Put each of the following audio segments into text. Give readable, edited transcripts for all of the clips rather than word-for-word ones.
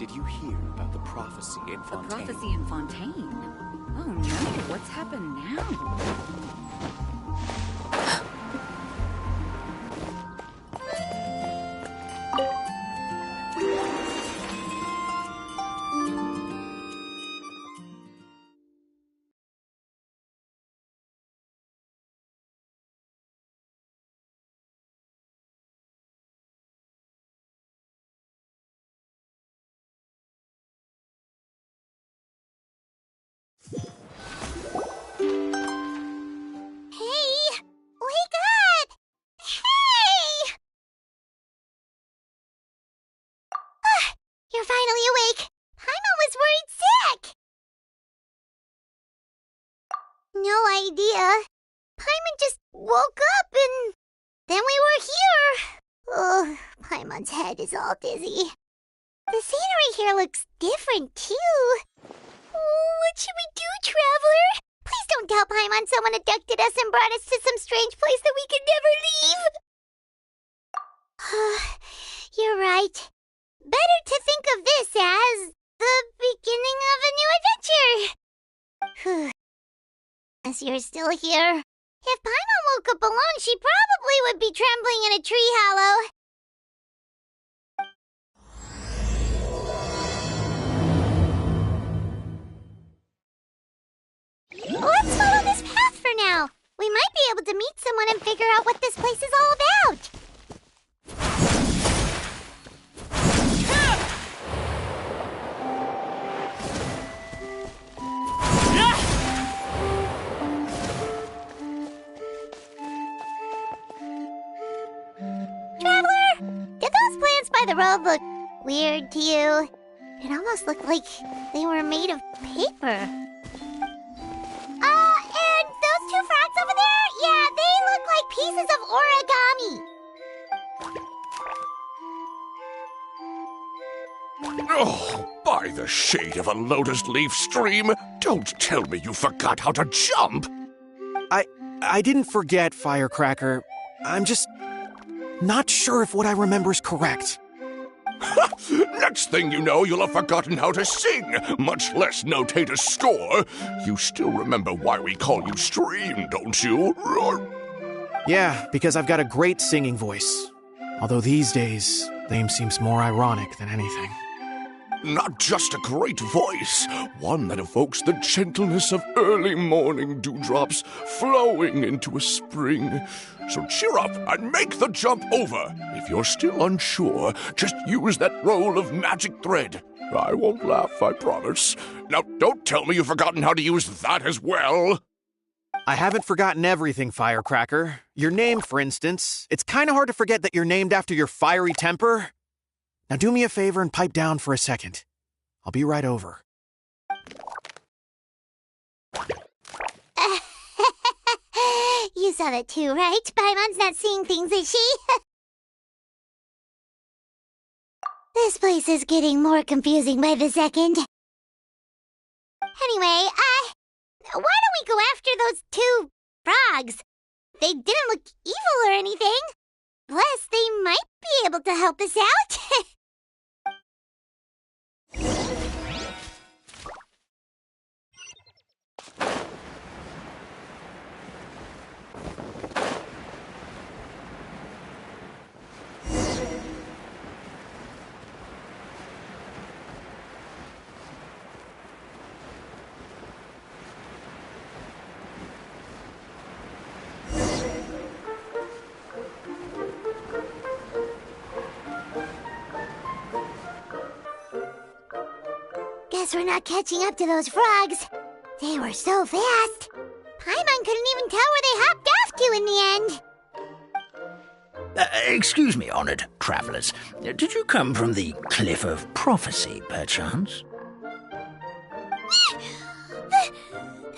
Did you hear about the prophecy in Fontaine? The prophecy in Fontaine? Oh no, what's happened now? You're finally awake! Paimon was worried sick! No idea. Paimon just woke up and then we were here. Oh, Paimon's head is all dizzy. The scenery here looks different too. Oh, what should we do, Traveler? Please don't tell Paimon someone abducted us and brought us to some strange place that we could never leave. You're right. Better to think of this as the beginning of a new adventure. As you're still here. If Paimon woke up alone, she probably would be trembling in a tree hollow. Let's follow this path for now. We might be able to meet someone and figure out what this place is all about. The road looked weird to you. It almost looked like they were made of paper. And those two frogs over there? Yeah, they look like pieces of origami. Oh, by the shade of a lotus leaf stream, don't tell me you forgot how to jump! I didn't forget, Firecracker. I'm just not sure if what I remember is correct. Next thing you know, you'll have forgotten how to sing, much less notate a score. You still remember why we call you Stream, don't you? Yeah, because I've got a great singing voice. Although these days, name seems more ironic than anything. Not just a great voice, one that evokes the gentleness of early morning dewdrops flowing into a spring. So cheer up and make the jump over. If you're still unsure, just use that roll of magic thread. I won't laugh, I promise. Now, don't tell me you've forgotten how to use that as well. I haven't forgotten everything, Firecracker. Your name, for instance. It's kind of hard to forget that you're named after your fiery temper. Now do me a favor and pipe down for a second. I'll be right over. You saw that too, right? Paimon's not seeing things, is she? This place is getting more confusing by the second. Anyway, why don't we go after those two frogs? They didn't look evil or anything. Plus, they might be able to help us out. Guess we're not catching up to those frogs. They were so fast. Paimon couldn't even tell where they hopped off to in the end. Excuse me, honored travelers. Did you come from the Cliff of Prophecy, perchance? The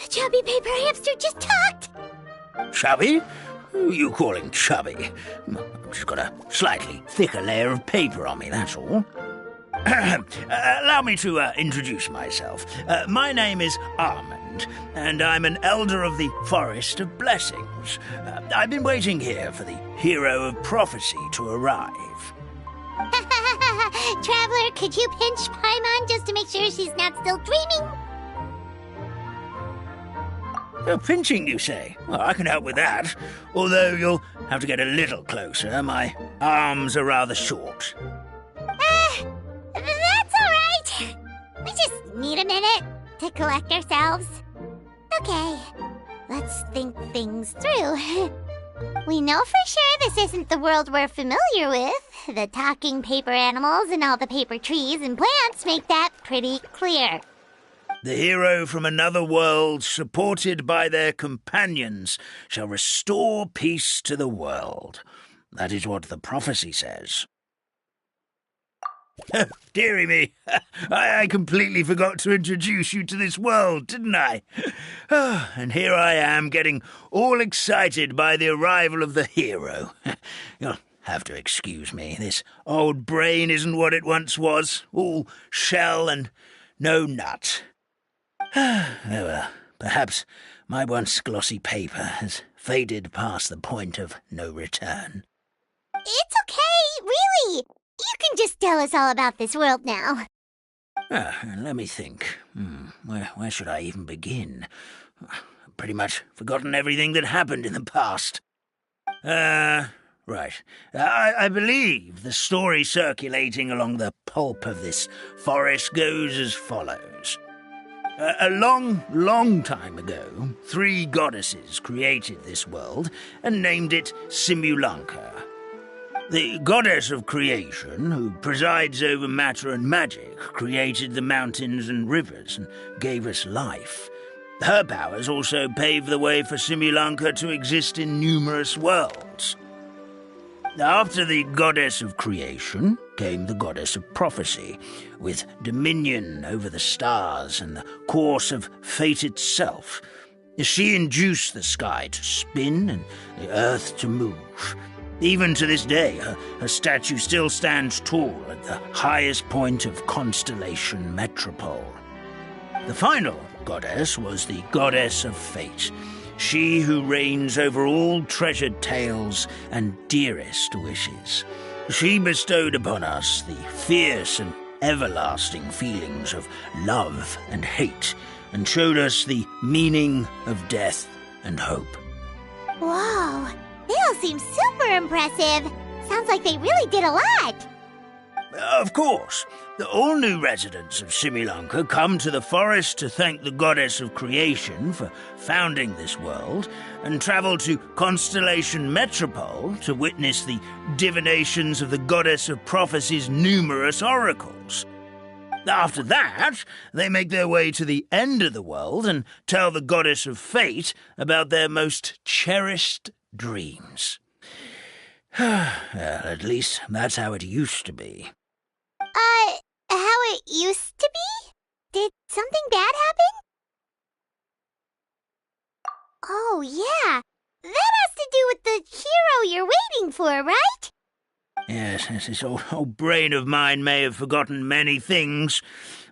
chubby paper hamster just talked. Chubby? Who are you calling chubby? I've just got a slightly thicker layer of paper on me, that's all. Allow me to introduce myself. My name is Armand, and I'm an elder of the Forest of Blessings. I've been waiting here for the hero of prophecy to arrive. Traveler, could you pinch Paimon just to make sure she's not still dreaming? Pinching, you say? Well, I can help with that. Although you'll have to get a little closer. My arms are rather short. That's all right. We just need a minute to collect ourselves. Okay, let's think things through. We know for sure this isn't the world we're familiar with. The talking paper animals and all the paper trees and plants make that pretty clear. The hero from another world, supported by their companions, shall restore peace to the world. That is what the prophecy says. Dearie me, I completely forgot to introduce you to this world, didn't I? And here I am, getting all excited by the arrival of the hero. You'll have to excuse me. This old brain isn't what it once was, all shell and no nut. Oh well, perhaps my once glossy paper has faded past the point of no return. It's okay, really. You can just tell us all about this world now. Let me think. Where should I even begin? I've pretty much forgotten everything that happened in the past. Right. I believe the story circulating along the pulp of this forest goes as follows. A long time ago, 3 goddesses created this world and named it Simulanka. The goddess of creation, who presides over matter and magic, created the mountains and rivers and gave us life. Her powers also paved the way for Simulanka to exist in numerous worlds. After the goddess of creation came the goddess of prophecy, with dominion over the stars and the course of fate itself. She induced the sky to spin and the earth to move. Even to this day, her statue still stands tall at the highest point of Constellation Metropole. The final goddess was the goddess of fate, she who reigns over all treasured tales and dearest wishes. She bestowed upon us the fierce and everlasting feelings of love and hate, and showed us the meaning of death and hope. Whoa, they all seem super impressive. Sounds like they really did a lot. Of course, all new residents of Simulanka come to the forest to thank the goddess of creation for founding this world, and travel to Constellation Metropole to witness the divinations of the goddess of prophecy's numerous oracles. After that, they make their way to the end of the world and tell the goddess of fate about their most cherished dreams. Well, at least that's how it used to be. How it used to be? Did something bad happen? Oh, yeah. That has to do with the hero you're waiting for, right? Yes, this old brain of mine may have forgotten many things,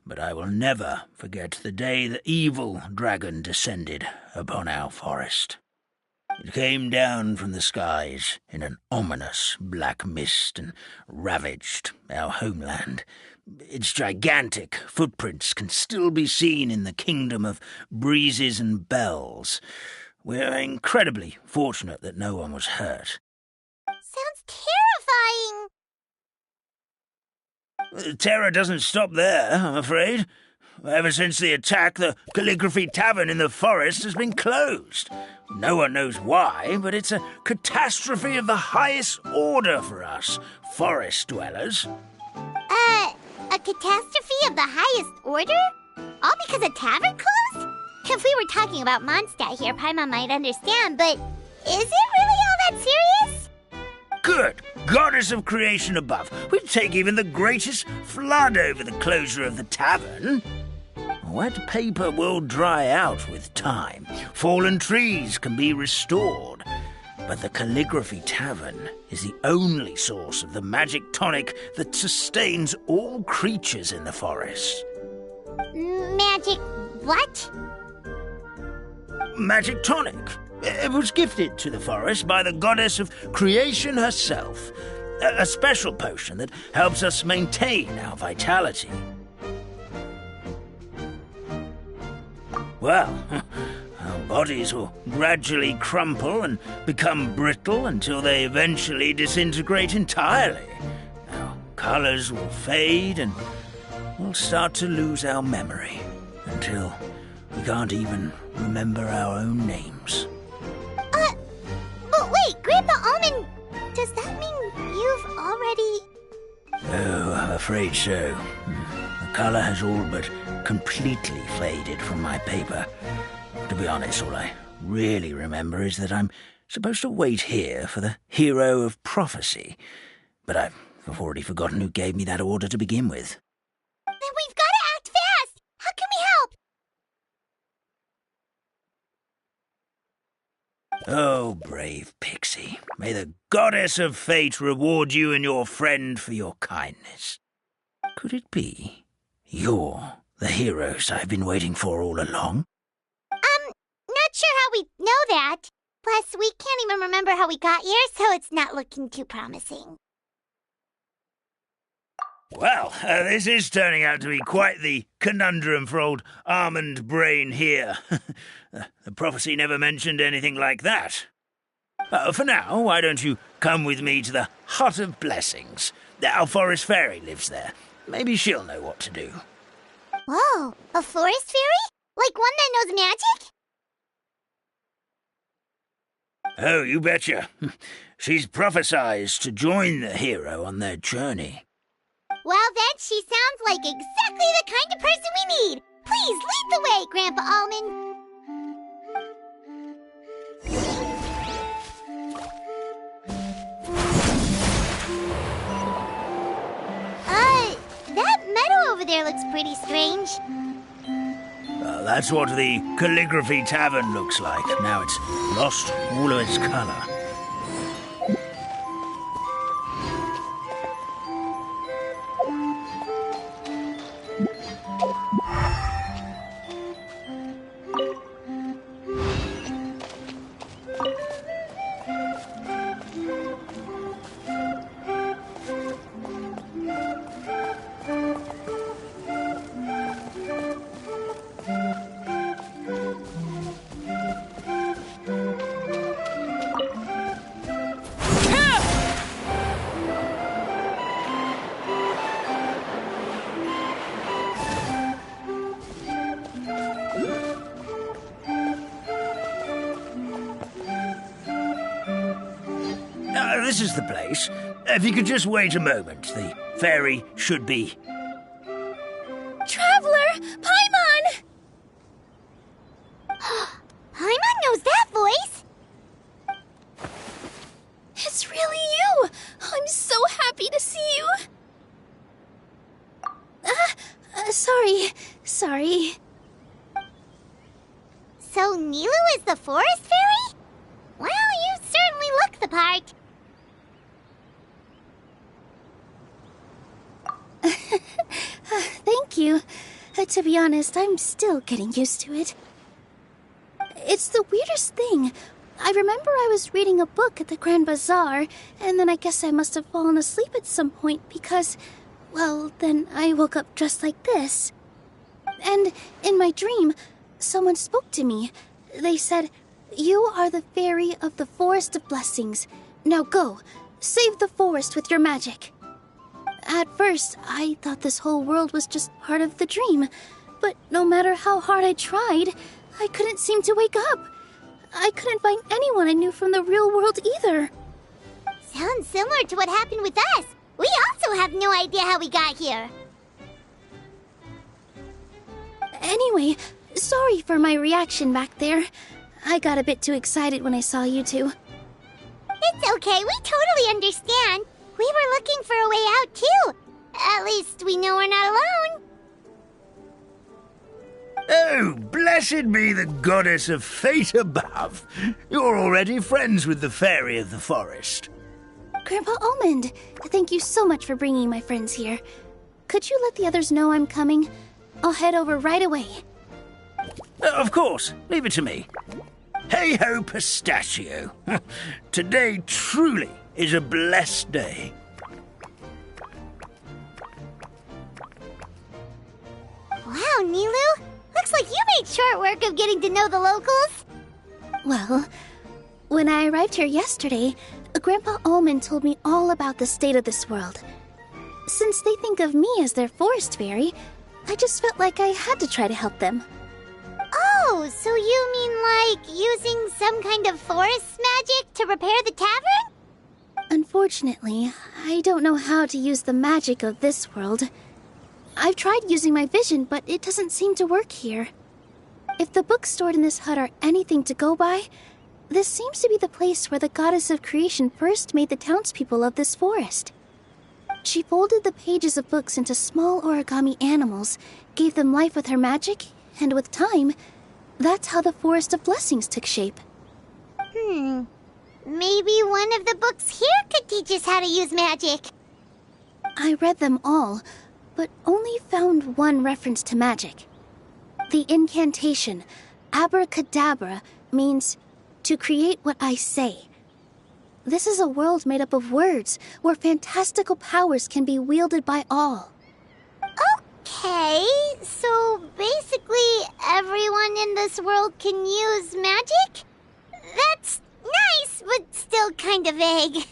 but I will never forget the day the evil dragon descended upon our forest. It came down from the skies in an ominous black mist and ravaged our homeland. Its gigantic footprints can still be seen in the kingdom of breezes and bells. We're incredibly fortunate that no one was hurt. Sounds terrifying. The terror doesn't stop there, I'm afraid. Ever since the attack, the Calligraphy Tavern in the forest has been closed. No one knows why, but it's a catastrophe of the highest order for us, forest dwellers. A catastrophe of the highest order? All because a tavern closed? If we were talking about Mondstadt here, Paimon might understand, but is it really all that serious? Good goddess of creation above. We'd take even the greatest flood over the closure of the tavern. Wet paper will dry out with time. Fallen trees can be restored. But the Calligraphy Tavern is the only source of the magic tonic that sustains all creatures in the forest. Magic what? Magic tonic. It was gifted to the forest by the goddess of creation herself. A special potion that helps us maintain our vitality. Well, our bodies will gradually crumple and become brittle until they eventually disintegrate entirely. Our colors will fade and we'll start to lose our memory until we can't even remember our own names. But wait, Grandpa Almond, does that mean you've already... Oh, I'm afraid so. The color has all but completely faded from my paper. To be honest, all I really remember is that I'm supposed to wait here for the hero of prophecy. But I've already forgotten who gave me that order to begin with. Then we've got to act fast! How can we help? Oh, brave Pixie, may the goddess of fate reward you and your friend for your kindness. Could it be you're the heroes I've been waiting for all along? Not sure how we know that. Plus, we can't even remember how we got here, so it's not looking too promising. Well, this is turning out to be quite the conundrum for old Almond Brain here. The prophecy never mentioned anything like that. For now, why don't you come with me to the Hut of Blessings? Our forest fairy lives there. Maybe she'll know what to do. Whoa, a forest fairy? Like one that knows magic? Oh, you betcha. She's prophesized to join the hero on their journey. Well, then she sounds like exactly the kind of person we need. Please lead the way, Grandpa Almond. That meadow over there looks pretty strange. That's what the Calligraphy Tavern looks like. Now it's lost all of its color. This is the place. If you could just wait a moment, the fairy should be... Traveler! Paimon! Paimon knows that voice! It's really you! I'm so happy to see you! Sorry. So Nilu is the forest fairy? Well, you certainly look the part. Thank you. To be honest, I'm still getting used to it. It's the weirdest thing. I remember I was reading a book at the Grand Bazaar, and then I guess I must have fallen asleep at some point because, well, then I woke up dressed like this. And in my dream, someone spoke to me. They said, "You are the fairy of the Forest of Blessings. Now go, save the forest with your magic." At first, I thought this whole world was just part of the dream, but no matter how hard I tried, I couldn't seem to wake up. I couldn't find anyone I knew from the real world either. Sounds similar to what happened with us. We also have no idea how we got here. Anyway, sorry for my reaction back there. I got a bit too excited when I saw you two. It's okay, we totally understand. We were looking for a way out, too. At least we know we're not alone. Oh, blessed be the goddess of fate above. You're already friends with the fairy of the forest. Grandpa Almond, thank you so much for bringing my friends here. Could you let the others know I'm coming? I'll head over right away. Of course, leave it to me. Hey-ho, pistachio. Today truly is a blessed day. make short work of getting to know the locals. Well, when I arrived here yesterday, Grandpa Almond told me all about the state of this world. Since they think of me as their forest fairy, I just felt like I had to try to help them. Oh, so you mean like using some kind of forest magic to repair the tavern? Unfortunately, I don't know how to use the magic of this world. I've tried using my vision, but it doesn't seem to work here. If the books stored in this hut are anything to go by, this seems to be the place where the goddess of creation first made the townspeople of this forest. She folded the pages of books into small origami animals, gave them life with her magic, and with time, that's how the Forest of Blessings took shape. Maybe one of the books here could teach us how to use magic. I read them all, but only found one reference to magic. The incantation, abracadabra, means to create what I say. This is a world made up of words, where fantastical powers can be wielded by all. Okay, so basically everyone in this world can use magic? That's nice, but still kind of vague.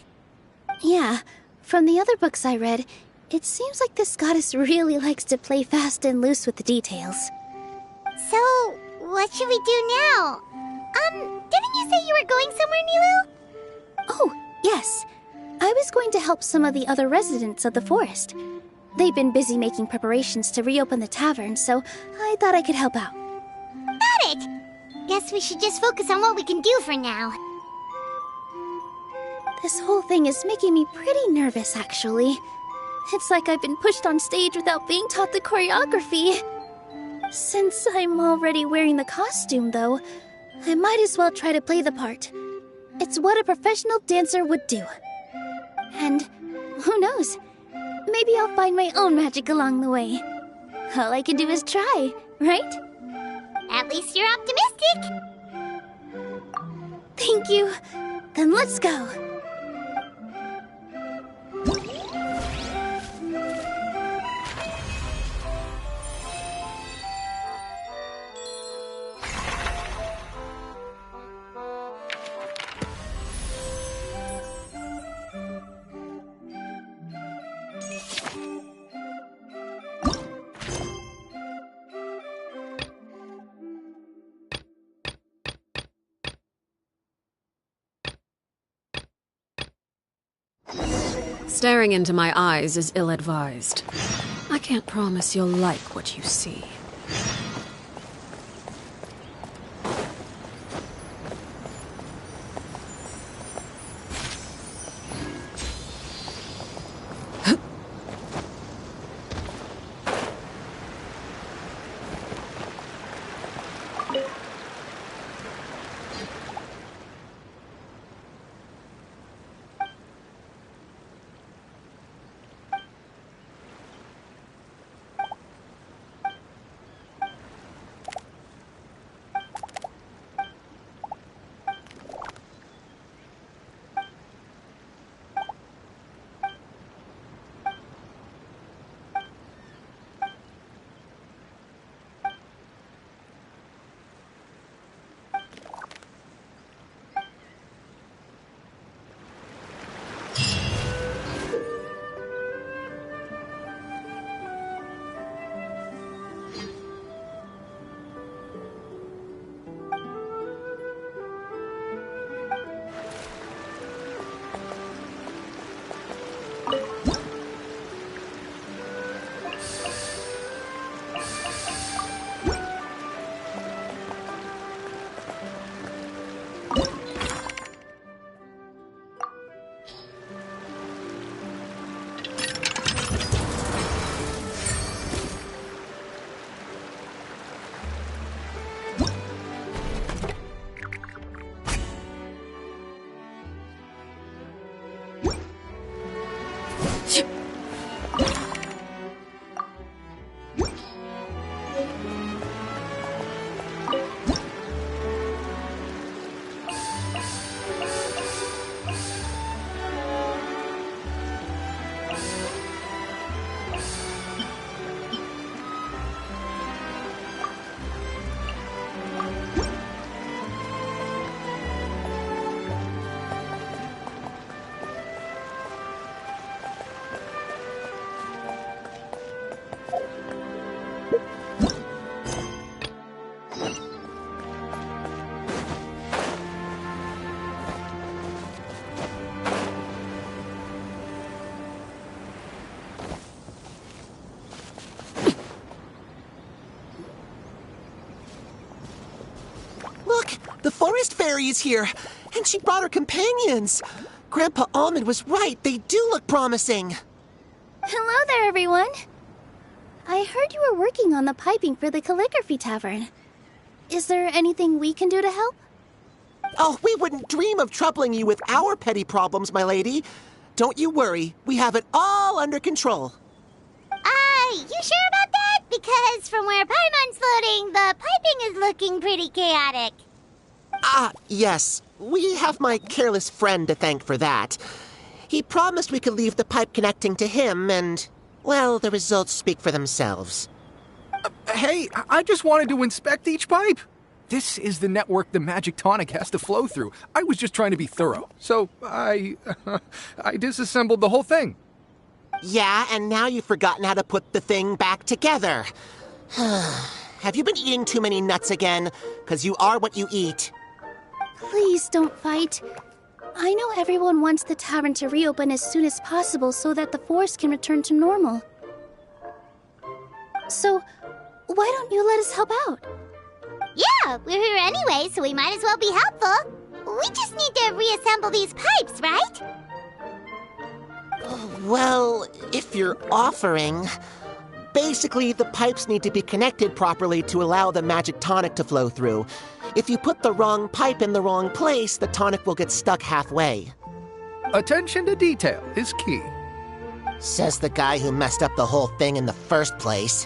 Yeah, from the other books I read, it seems like this goddess really likes to play fast and loose with the details. So, what should we do now? Didn't you say you were going somewhere, Nilu? Oh, yes. I was going to help some of the other residents of the forest. They've been busy making preparations to reopen the tavern, so I thought I could help out. Got it! Guess we should just focus on what we can do for now. This whole thing is making me pretty nervous, actually. It's like I've been pushed on stage without being taught the choreography. Since I'm already wearing the costume, though, I might as well try to play the part. It's what a professional dancer would do. And who knows? Maybe I'll find my own magic along the way. All I can do is try, right? At least you're optimistic. Thank you. Then let's go. Staring into my eyes is ill-advised. I can't promise you'll like what you see. The forest fairy is here, and she brought her companions. Grandpa Almond was right. They do look promising. Hello there, everyone. I heard you were working on the piping for the calligraphy tavern. Is there anything we can do to help? Oh, we wouldn't dream of troubling you with our petty problems, my lady. Don't you worry. We have it all under control. You sure about that? Because from where Paimon's floating, the piping is looking pretty chaotic. Yes. We have my careless friend to thank for that. He promised we could leave the pipe connecting to him, and, well, the results speak for themselves. Hey, I just wanted to inspect each pipe. This is the network the magic tonic has to flow through. I was just trying to be thorough, so I disassembled the whole thing. Yeah, and now you've forgotten how to put the thing back together. Have you been eating too many nuts again? 'Cause you are what you eat. Please don't fight. I know everyone wants the tavern to reopen as soon as possible so that the forest can return to normal. So, why don't you let us help out? Yeah, we're here anyway, so we might as well be helpful. We just need to reassemble these pipes, right? Well, if you're offering... Basically, the pipes need to be connected properly to allow the magic tonic to flow through. If you put the wrong pipe in the wrong place, the tonic will get stuck halfway. Attention to detail is key. Says the guy who messed up the whole thing in the first place.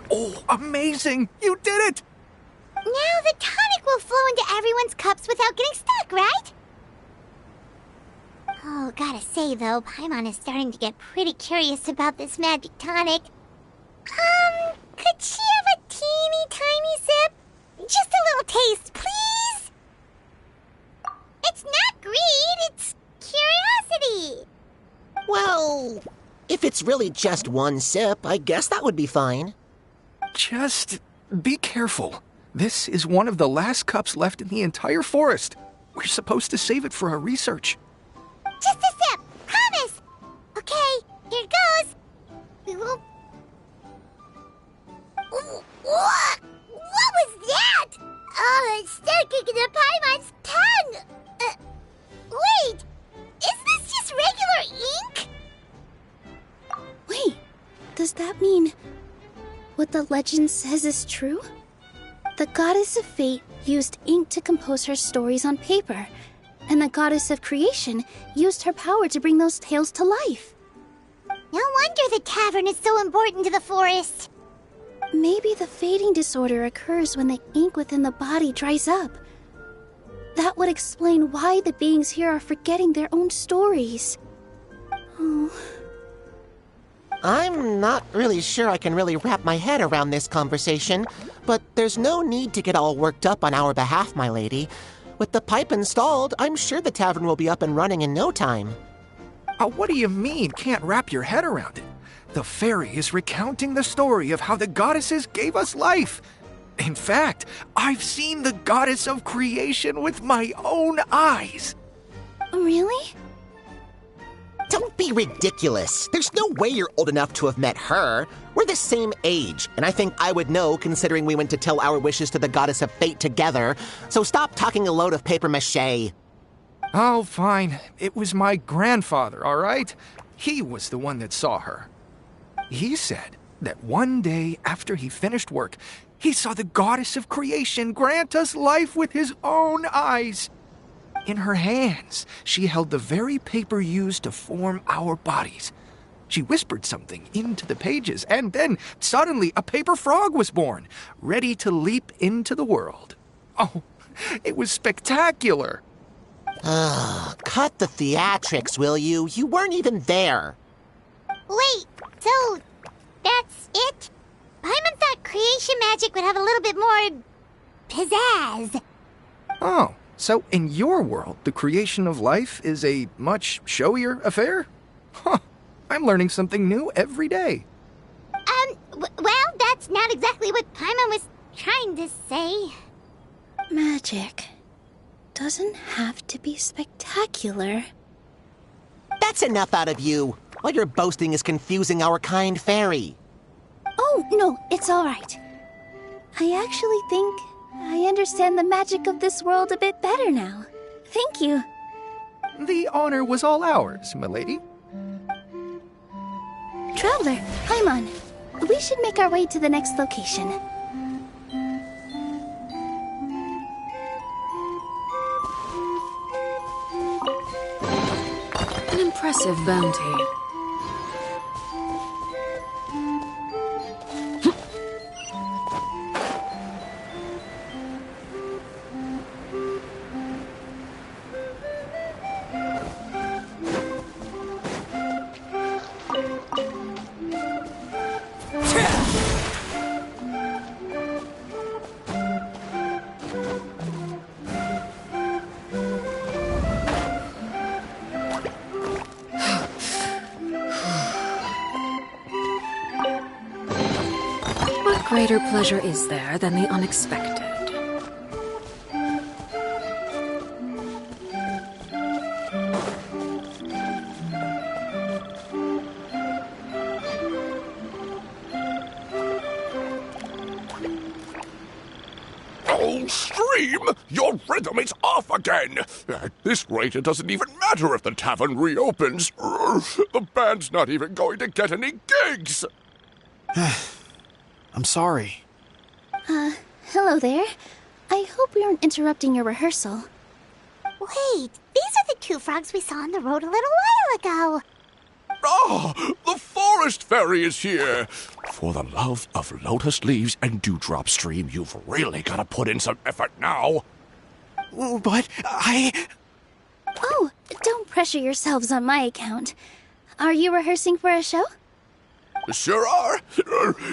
Oh, amazing! You did it! Now the tonic will flow into everyone's cups without getting stuck, right? Oh, gotta say though, Paimon is starting to get pretty curious about this magic tonic. Could she have a teeny tiny sip? Just a little taste, please? It's not greed, it's curiosity. Well, if it's really just one sip, I guess that would be fine. Just be careful. This is one of the last cups left in the entire forest. We're supposed to save it for our research. Just a sip, promise. Okay, here it goes. We will... What was that? Oh, it's sticking to Paimon's tongue. Wait, is this just regular ink? Wait, does that mean what the legend says is true? The goddess of fate used ink to compose her stories on paper, and the goddess of creation used her power to bring those tales to life. No wonder the tavern is so important to the forest. Maybe the fading disorder occurs when the ink within the body dries up. That would explain why the beings here are forgetting their own stories. Oh. I'm not really sure I can really wrap my head around this conversation, but there's no need to get all worked up on our behalf, my lady. With the pipe installed, I'm sure the tavern will be up and running in no time. What do you mean, can't wrap your head around it? The fairy is recounting the story of how the goddesses gave us life. In fact, I've seen the goddess of creation with my own eyes. Really? Don't be ridiculous. There's no way you're old enough to have met her. We're the same age, and I think I would know considering we went to tell our wishes to the goddess of fate together. So stop talking a load of papier-mâché. Oh, fine. It was my grandfather, all right? He was the one that saw her. He said that one day after he finished work, He saw the goddess of creation grant us life with his own eyes. In her hands, she held the very paper used to form our bodies. She whispered something into the pages, and then suddenly a paper frog was born, ready to leap into the world. Oh, it was spectacular. Cut the theatrics, will you? You weren't even there. Wait, so that's it? Paimon thought creation magic would have a little bit more pizzazz. Oh, so in your world, the creation of life is a much showier affair? Huh, I'm learning something new every day. Well, that's not exactly what Paimon was trying to say. Magic doesn't have to be spectacular. That's enough out of you. All your boasting is confusing our kind fairy. Oh, no, it's all right. I actually think I understand the magic of this world a bit better now. Thank you. The honor was all ours, milady. Traveler, Paimon, we should make our way to the next location. An impressive bounty. What greater pleasure is there than the unexpected? Oh, Stream! Your rhythm is off again! At this rate, it doesn't even matter if the tavern reopens. The band's not even going to get any gigs! I'm sorry. Hello there. I hope we aren't interrupting your rehearsal. Wait, these are the two frogs we saw on the road a little while ago. Ah, the forest fairy is here! For the love of lotus leaves and dewdrop, Stream, you've really got to put in some effort now. But Oh, don't pressure yourselves on my account. Are you rehearsing for a show? Sure are.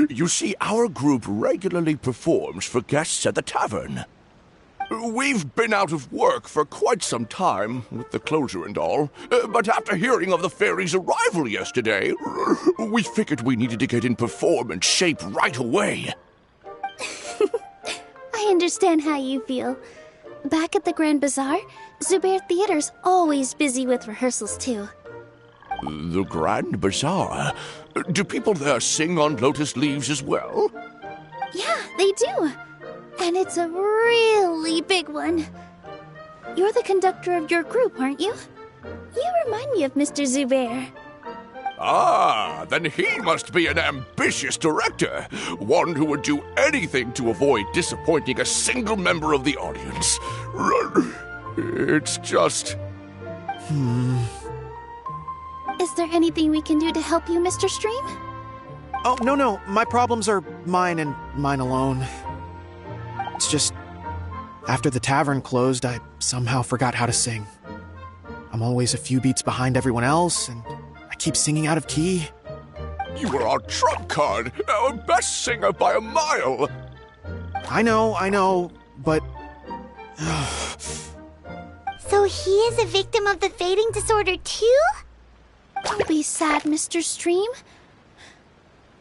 You see, our group regularly performs for guests at the tavern. We've been out of work for quite some time, with the closure and all, but after hearing of the fairy's arrival yesterday, we figured we needed to get in performance shape right away. I understand how you feel. Back at the Grand Bazaar, Zubair Theater's always busy with rehearsals too. The Grand Bazaar? Do people there sing on lotus leaves as well? Yeah, they do. And it's a really big one. You're the conductor of your group, aren't you? You remind me of Mr. Zubair. Ah, then he must be an ambitious director. One who would do anything to avoid disappointing a single member of the audience. It's just... Is there anything we can do to help you, Mr. Stream? Oh, no. My problems are mine and mine alone. It's just, after the tavern closed, I somehow forgot how to sing. I'm always a few beats behind everyone else, and I keep singing out of key. You were our trump card, our best singer by a mile. I know, but... So he is a victim of the fading disorder too? Don't be sad, Mr. Stream.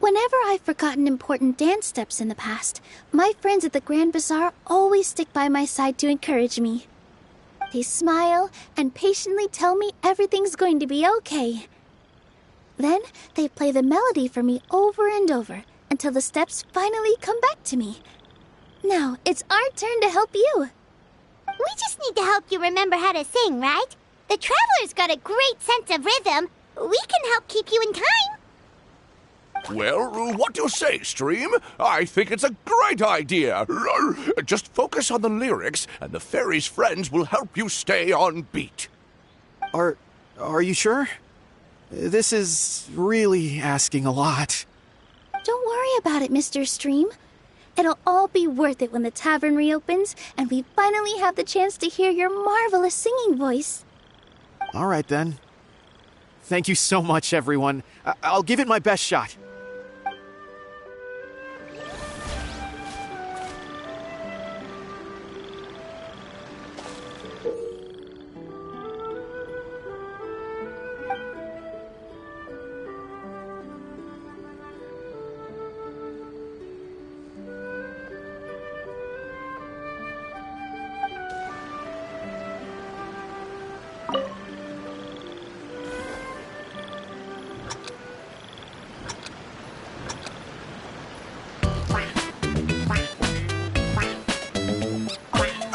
Whenever I've forgotten important dance steps in the past, my friends at the Grand Bazaar always stick by my side to encourage me. They smile and patiently tell me everything's going to be okay. Then they play the melody for me over and over until the steps finally come back to me. Now it's our turn to help you. We just need to help you remember how to sing, right? The Traveler's got a great sense of rhythm. We can help keep you in time. Well, what do you say, Stream? I think it's a great idea. Just focus on the lyrics, and the fairy's friends will help you stay on beat. Are you sure? This is really asking a lot. Don't worry about it, Mr. Stream. It'll all be worth it when the tavern reopens and we finally have the chance to hear your marvelous singing voice. All right, then. Thank you so much, everyone. I'll give it my best shot.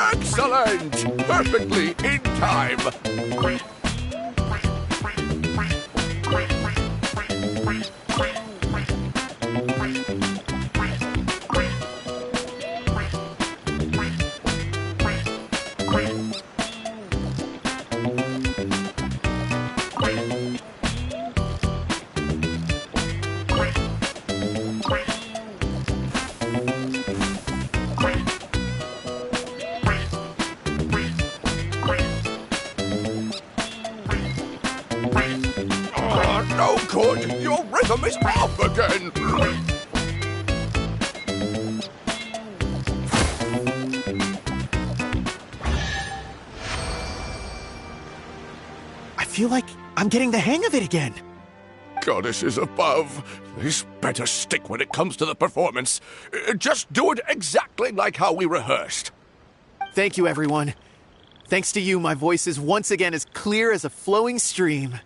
Excellent! Perfectly in time! No good! Your rhythm is off again! I feel like I'm getting the hang of it again. Goddesses above, this better stick when it comes to the performance. Just do it exactly like how we rehearsed. Thank you, everyone. Thanks to you, my voice is once again as clear as a flowing stream.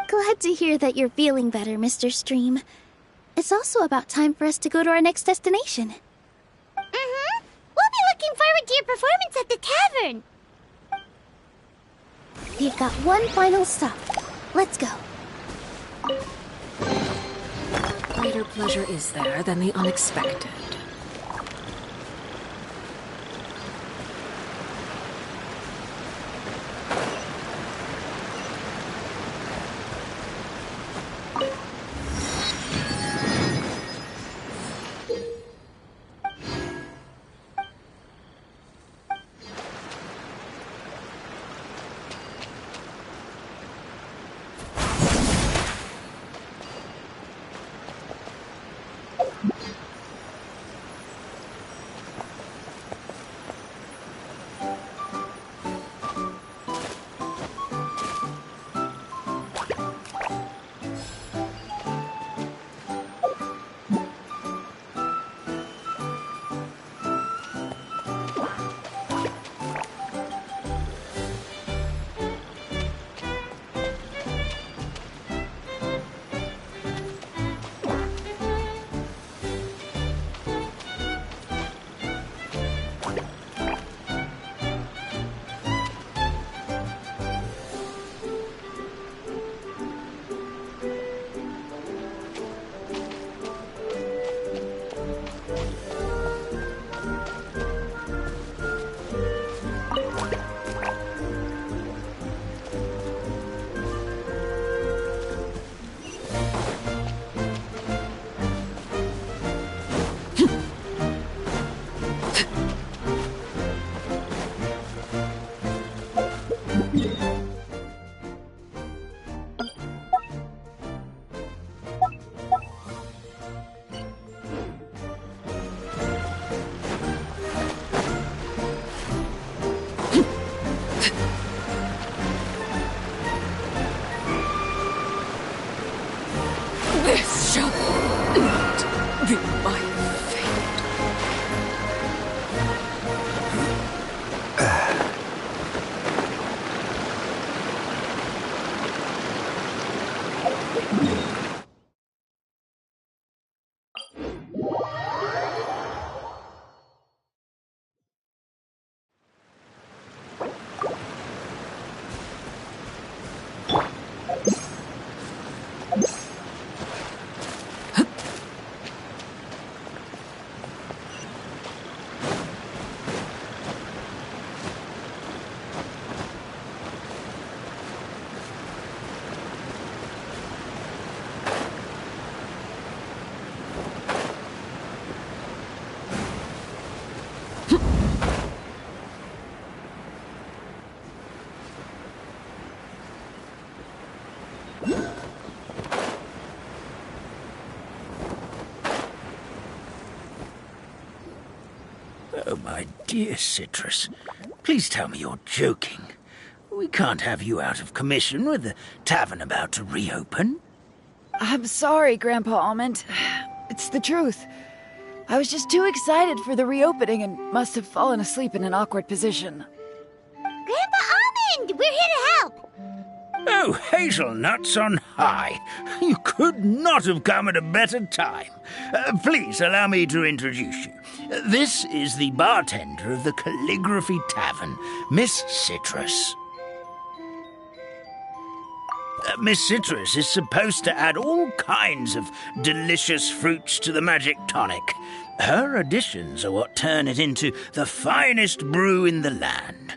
Glad to hear that you're feeling better, Mr. Stream. It's also about time for us to go to our next destination. Mm-hmm. We'll be looking forward to your performance at the tavern. We've got one final stop. Let's go. Greater pleasure is there than the unexpected. Oh, my dear Citrus, please tell me you're joking. We can't have you out of commission with the tavern about to reopen. I'm sorry, Grandpa Almond. It's the truth. I was just too excited for the reopening and must have fallen asleep in an awkward position. Grandpa Almond, we're here to help. Oh, hazelnuts on high. You could not have come at a better time. Please allow me to introduce you. This is the bartender of the Calligraphy Tavern, Miss Citrus. Miss Citrus is supposed to add all kinds of delicious fruits to the magic tonic. Her additions are what turn it into the finest brew in the land.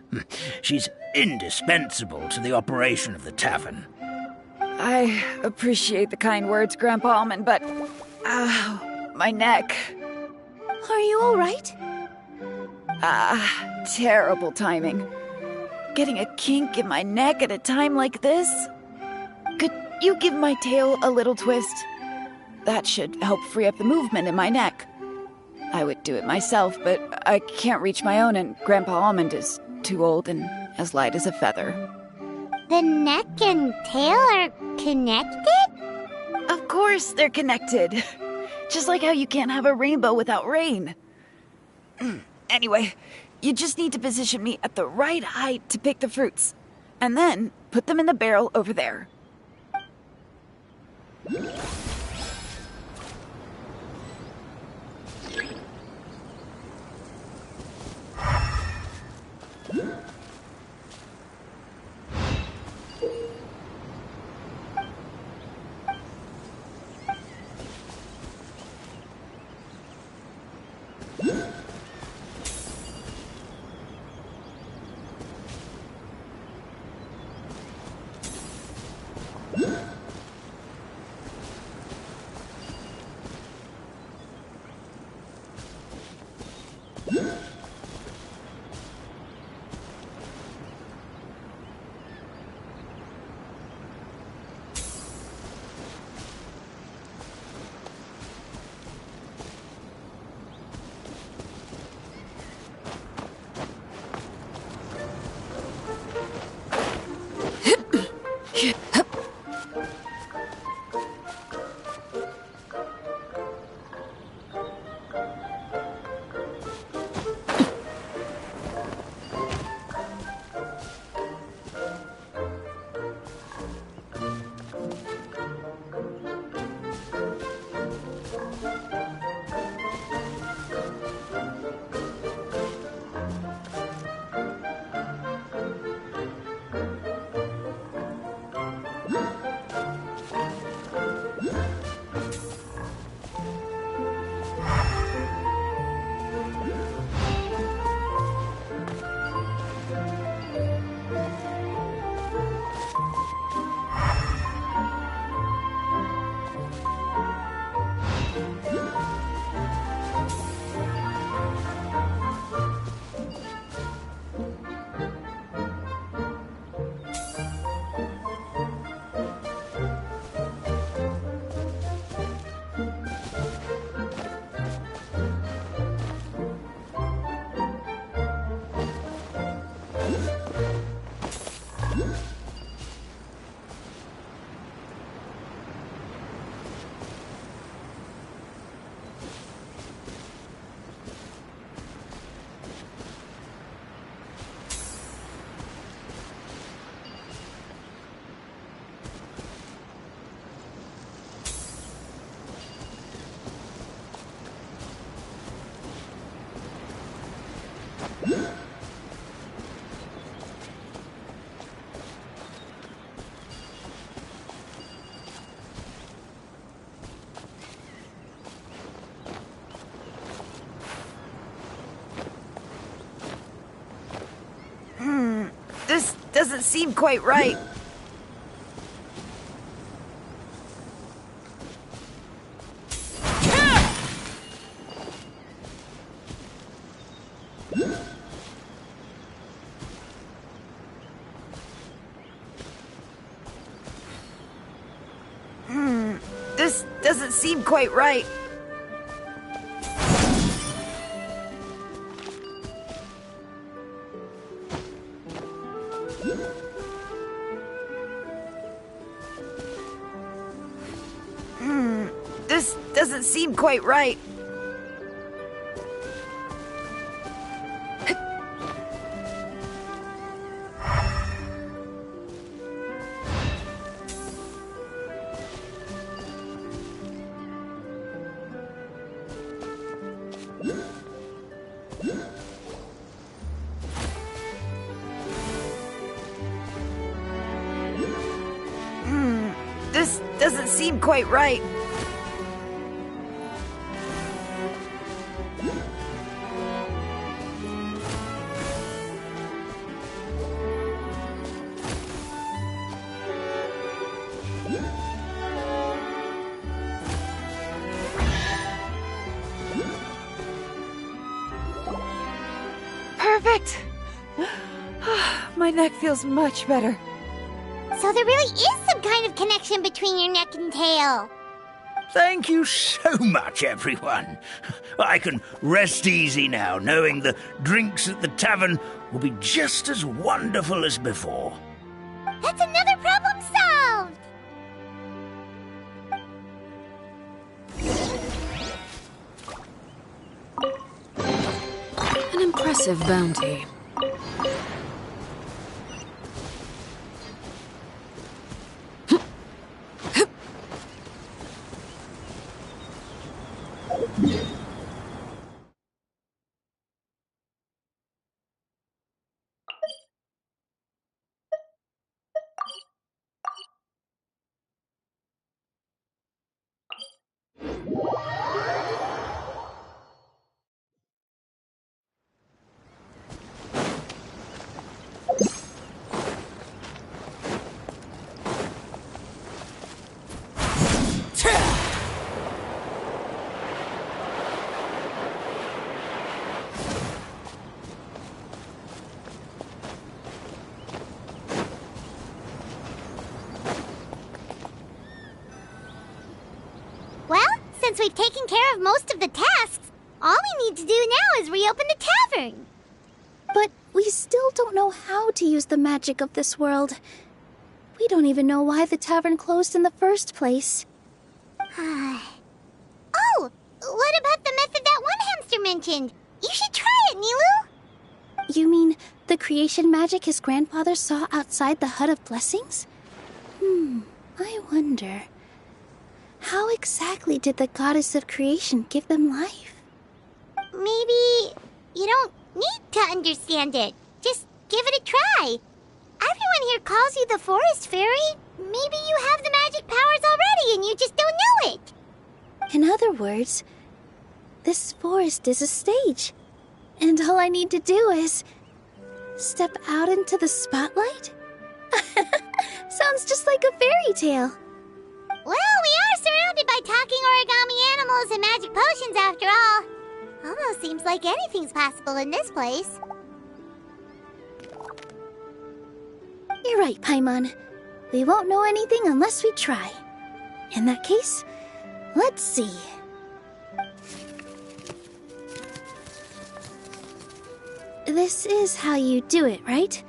She's indispensable to the operation of the tavern. I appreciate the kind words, Grandpa Almond, but... my neck. Are you all right? Terrible timing. Getting a kink in my neck at a time like this? Could you give my tail a little twist? That should help free up the movement in my neck. I would do it myself, but I can't reach my own, and Grandpa Almond is too old and as light as a feather. The neck and tail are connected? Of course they're connected. Just like how you can't have a rainbow without rain. Anyway, you just need to position me at the right height to pick the fruits, and then put them in the barrel over there. This doesn't seem quite right. This doesn't seem quite right. This doesn't seem quite right. This doesn't seem quite right. Perfect! My neck feels much better. So there really is some kind of connection between your neck and tail. Thank you so much, everyone. I can rest easy now, knowing the drinks at the tavern will be just as wonderful as before. That's another problem solved! An impressive bounty. Well, since we've taken care of most of the tasks, all we need to do now is reopen the tavern. But we still don't know how to use the magic of this world. We don't even know why the tavern closed in the first place. Oh, what about the method that one hamster mentioned? You should try it, Nilu. You mean the creation magic his grandfather saw outside the Hut of Blessings? I wonder. How exactly did the goddess of creation give them life? Maybe you don't need to understand it. Just give it a try. Everyone here calls you the Forest Fairy. Maybe you have the magic powers already and you just don't know it. In other words, this forest is a stage. And all I need to do is step out into the spotlight? Sounds just like a fairy tale. Well, we are surrounded by talking origami animals and magic potions after all. Almost seems like anything's possible in this place. You're right, Paimon. We won't know anything unless we try. In that case, let's see. This is how you do it, right?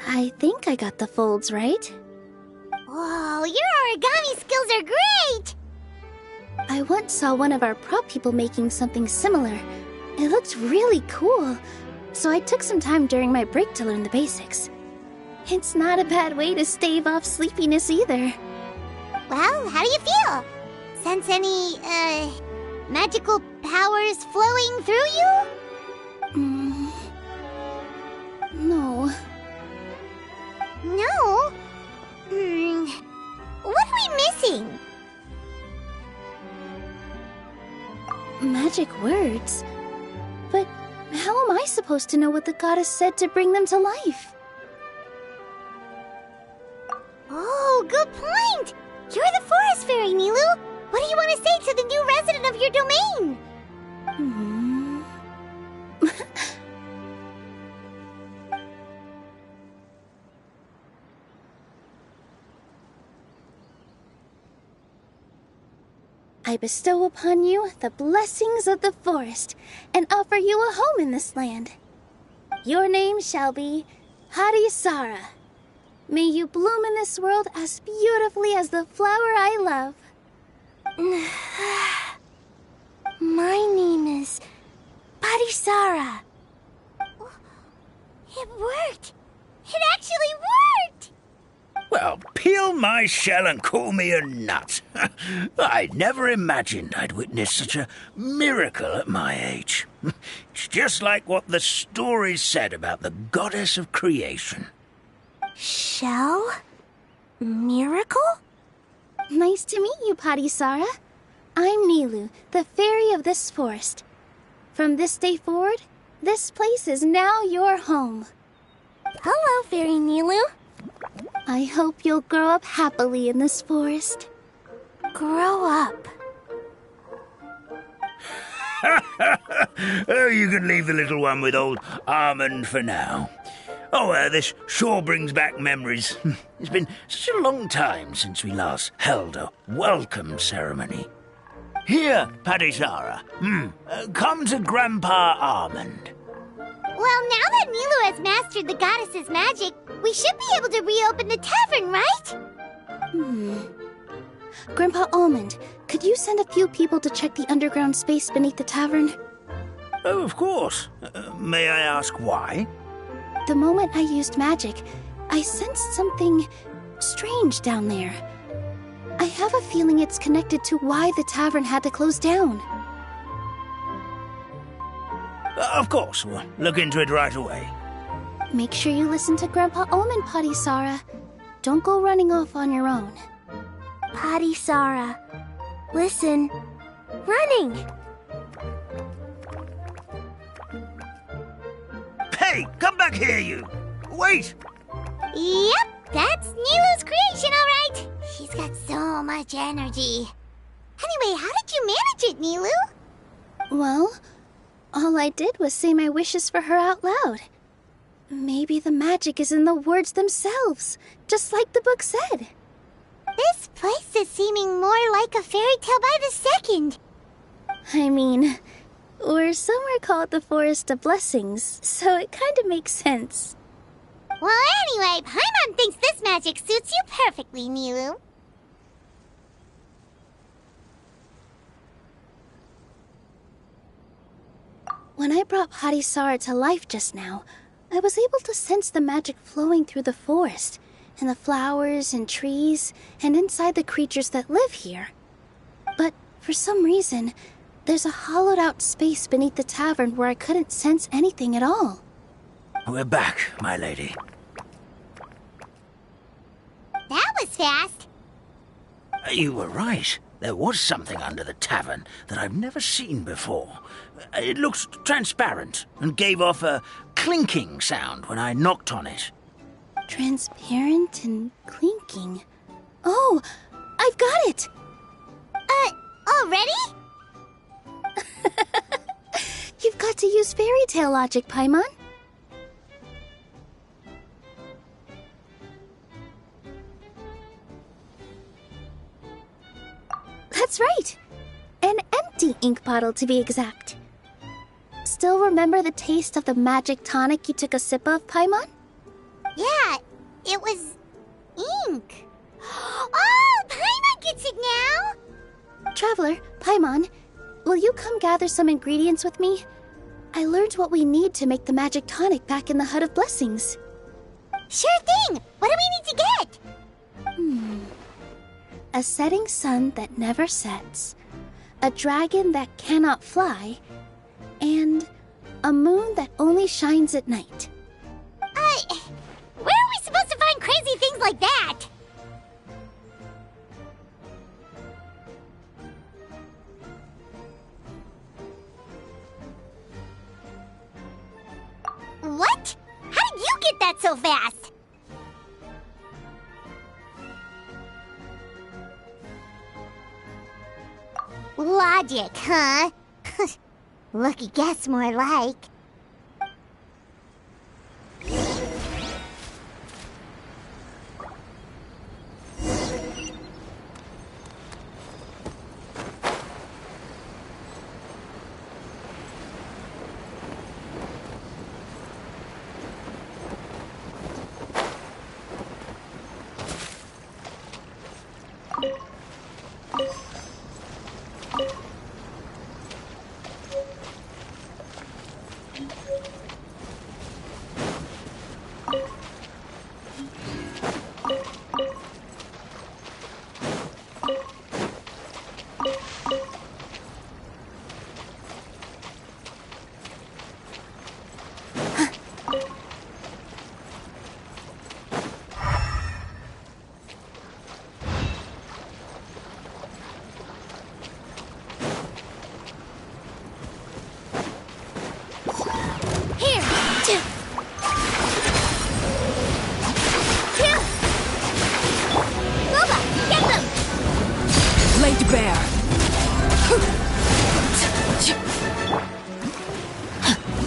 I think I got the folds right. Whoa, your origami skills are great! I once saw one of our prop people making something similar. It looked really cool, so I took some time during my break to learn the basics. It's not a bad way to stave off sleepiness either. Well, how do you feel? Sense any, magical powers flowing through you? No. No? What are we missing? Magic words? But how am I supposed to know what the goddess said to bring them to life? Oh, good point! You're the Forest Fairy, Nilu! What do you want to say to the new resident of your domain? I bestow upon you the blessings of the forest and offer you a home in this land. Your name shall be Hadisara, may you bloom in this world as beautifully as the flower I love. My name is Padisara. It worked! It actually worked! Well, peel my shell and call me a nut. I'd never imagined I'd witness such a miracle at my age. It's just like what the stories said about the goddess of creation. Shell? Miracle? Nice to meet you, Padisara. I'm Nilu, the fairy of this forest. From this day forward, this place is now your home. Hello, Fairy Nilu. I hope you'll grow up happily in this forest. Grow up. Oh, you can leave the little one with old Almond for now. Oh, this sure brings back memories. It's been such a long time since we last held a welcome ceremony. Here, Padisara. Come to Grandpa Almond. Well, now that Nilu has mastered the goddess's magic, we should be able to reopen the tavern, right? Grandpa Almond, could you send a few people to check the underground space beneath the tavern? Oh, of course. May I ask why? The moment I used magic, I sensed something strange down there. I have a feeling it's connected to why the tavern had to close down. Of course, we'll look into it right away. Make sure you listen to Grandpa Almond, Padisara. Don't go running off on your own. Padisara, listen. Running! Hey, come back here, you! Wait! Yep, that's Nilu's creation, all right. She's got so much energy. Anyway, how did you manage it, Nilu? Well, all I did was say my wishes for her out loud. Maybe the magic is in the words themselves, just like the book said. This place is seeming more like a fairy tale by the second. I mean, or somewhere called the Forest of Blessings, so it kind of makes sense. Well, anyway, Paimon thinks this magic suits you perfectly, Nilu. When I brought Hadisara to life just now, I was able to sense the magic flowing through the forest, and the flowers and trees, and inside the creatures that live here. But for some reason, there's a hollowed-out space beneath the tavern where I couldn't sense anything at all. We're back, my lady. That was fast. You were right. There was something under the tavern that I've never seen before. It looked transparent and gave off a clinking sound when I knocked on it. Transparent and clinking. Oh, I've got it! Already? You've got to use fairy tale logic, Paimon. That's right! An empty ink bottle, to be exact. Still remember the taste of the magic tonic you took a sip of, Paimon? Yeah, it was ink. Oh, Paimon gets it now! Traveler, Paimon, will you come gather some ingredients with me? I learned what we need to make the magic tonic back in the Hut of Blessings. Sure thing! What do we need to get? A setting sun that never sets, a dragon that cannot fly, and a moon that only shines at night. Where are we supposed to find crazy things like that? What? How did you get that so fast? Logic, huh? Lucky guess, more like. Luba, get them! Laid bare.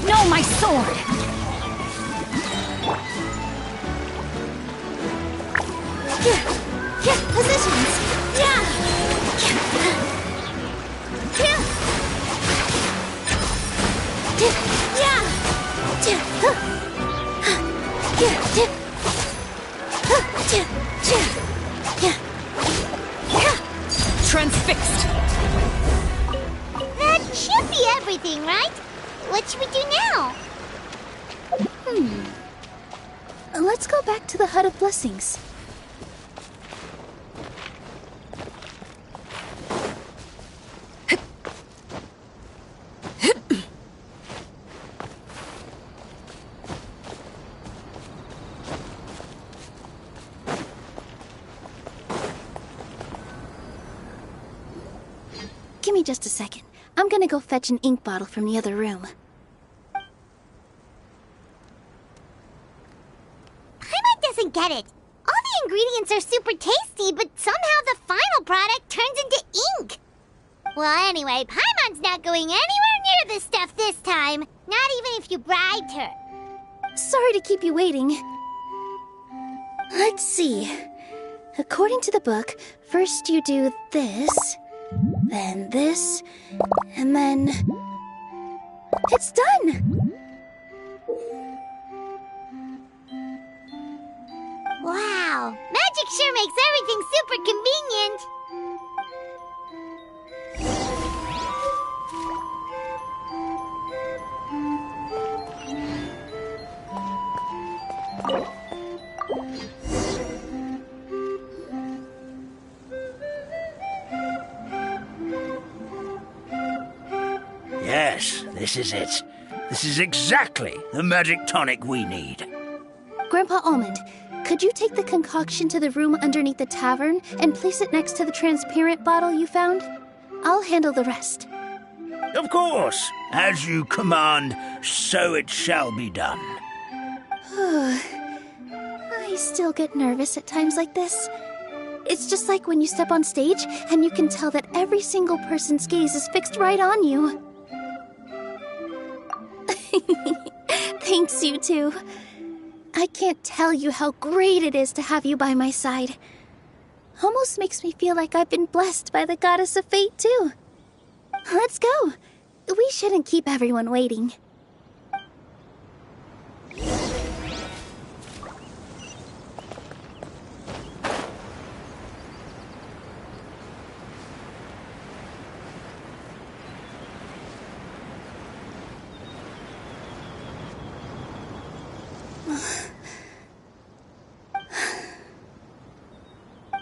No, my sword! Positions! Yeah! Transfixed! That should be everything, right? What should we do now? Let's go back to the Hut of Blessings. Give me just a second. I'm gonna go fetch an ink bottle from the other room. Paimon doesn't get it. All the ingredients are super tasty, but somehow the final product turns into ink. Well, anyway, Paimon's not going anywhere near this stuff this time. Not even if you bribed her. Sorry to keep you waiting. Let's see. According to the book, first you do this, then this, and then... It's done! Wow, magic sure makes everything super convenient. Yes, this is it. This is exactly the magic tonic we need. Grandpa Almond, could you take the concoction to the room underneath the tavern and place it next to the transparent bottle you found? I'll handle the rest. Of course. As you command, so it shall be done. I still get nervous at times like this. It's just like when you step on stage and you can tell that every single person's gaze is fixed right on you. Thanks, you two. I can't tell you how great it is to have you by my side. Almost makes me feel like I've been blessed by the goddess of fate, too. Let's go. We shouldn't keep everyone waiting.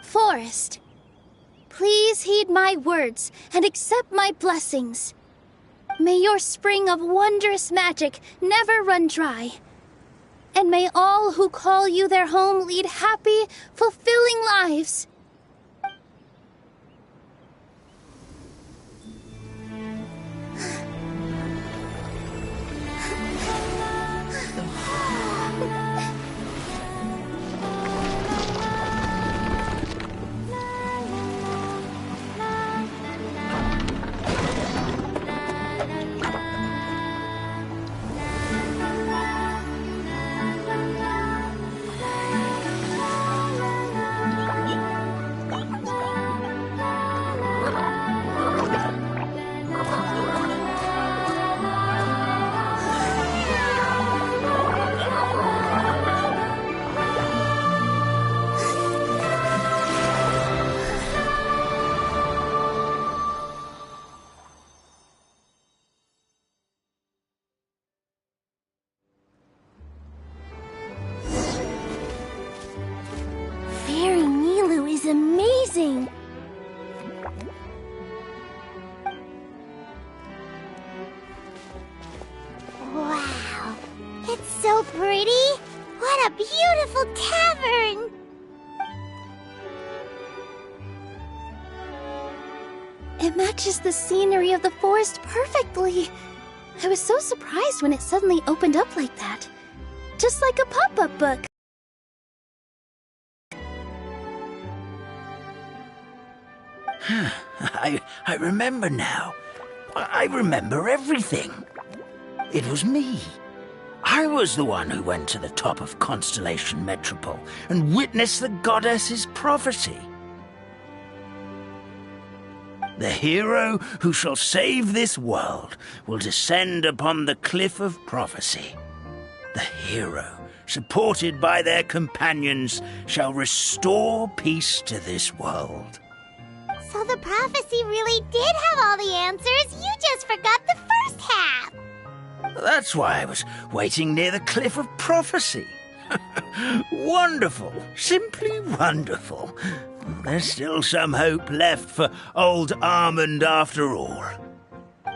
Forest, please heed my words and accept my blessings. May your spring of wondrous magic never run dry. And may all who call you their home lead happy, fulfilling lives. Amazing! Wow, it's so pretty! What a beautiful tavern! It matches the scenery of the forest perfectly. I was so surprised when it suddenly opened up like that. just like a pop-up book. I remember now. I remember everything. It was me. I was the one who went to the top of Constellation Metropole and witnessed the goddess's prophecy. The hero who shall save this world will descend upon the cliff of prophecy. The hero, supported by their companions, shall restore peace to this world. So the prophecy really did have all the answers. You just forgot the first half. That's why I was waiting near the cliff of prophecy. Wonderful. Simply wonderful. There's still some hope left for old Armand after all.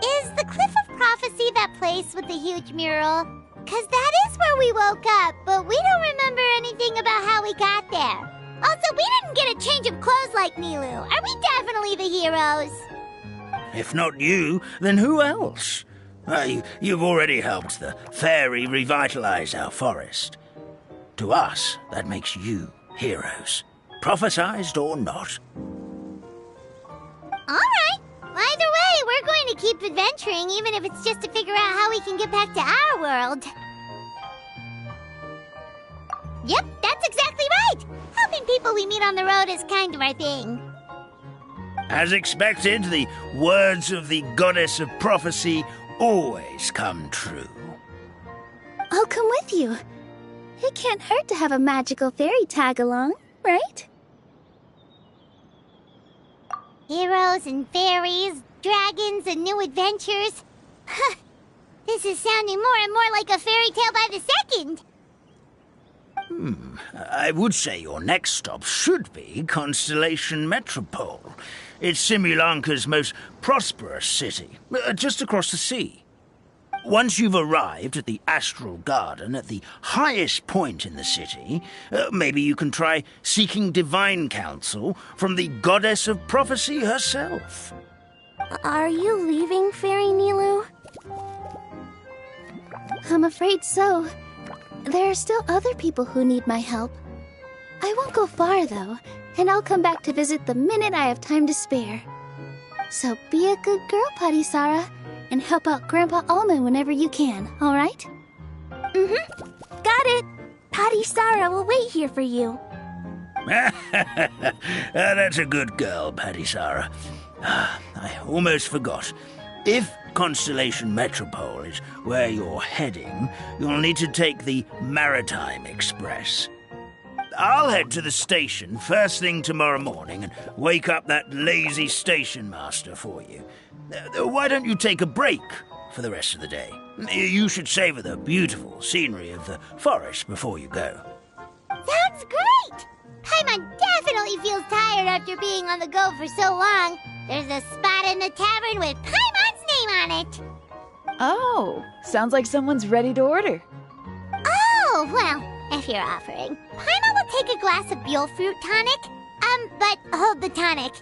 Is the Cliff of Prophecy that place with the huge mural? 'Cause that is where we woke up, but we don't remember anything about how we got there. Also, we didn't get a change of clothes like Nilu. Are we definitely the heroes? If not you, then who else? You've already helped the fairy revitalize our forest. To us, that makes you heroes, prophesized or not. All right. Either way, we're going to keep adventuring, even if it's just to figure out how we can get back to our world. Yep, that's exactly right. Helping people we meet on the road is kind of our thing. As expected, the words of the goddess of prophecy always come true. I'll come with you. It can't hurt to have a magical fairy tag along, right? Heroes and fairies, dragons and new adventures. This is sounding more and more like a fairy tale by the second. I would say your next stop should be Constellation Metropole. It's Simulanka's most prosperous city, just across the sea. Once you've arrived at the Astral Garden at the highest point in the city, maybe you can try seeking divine counsel from the goddess of prophecy herself. Are you leaving, Fairy Nilu? I'm afraid so. There are still other people who need my help. I won't go far, though, and I'll come back to visit the minute I have time to spare. So be a good girl, Patisara, and help out Grandpa Almond whenever you can, all right? Got it. Patisara will wait here for you. That's a good girl, Patisara. I almost forgot. If Constellation Metropole is where you're heading, you'll need to take the Maritime Express. I'll head to the station first thing tomorrow morning and wake up that lazy station master for you. Why don't you take a break for the rest of the day? You should savor the beautiful scenery of the forest before you go. Sounds great! Paimon definitely feels tired after being on the go for so long. There's a spot in the tavern with Paimon's name on it. Oh, sounds like someone's ready to order. Oh, well, if you're offering. Paimon will take a glass of Buell fruit tonic. But hold the tonic.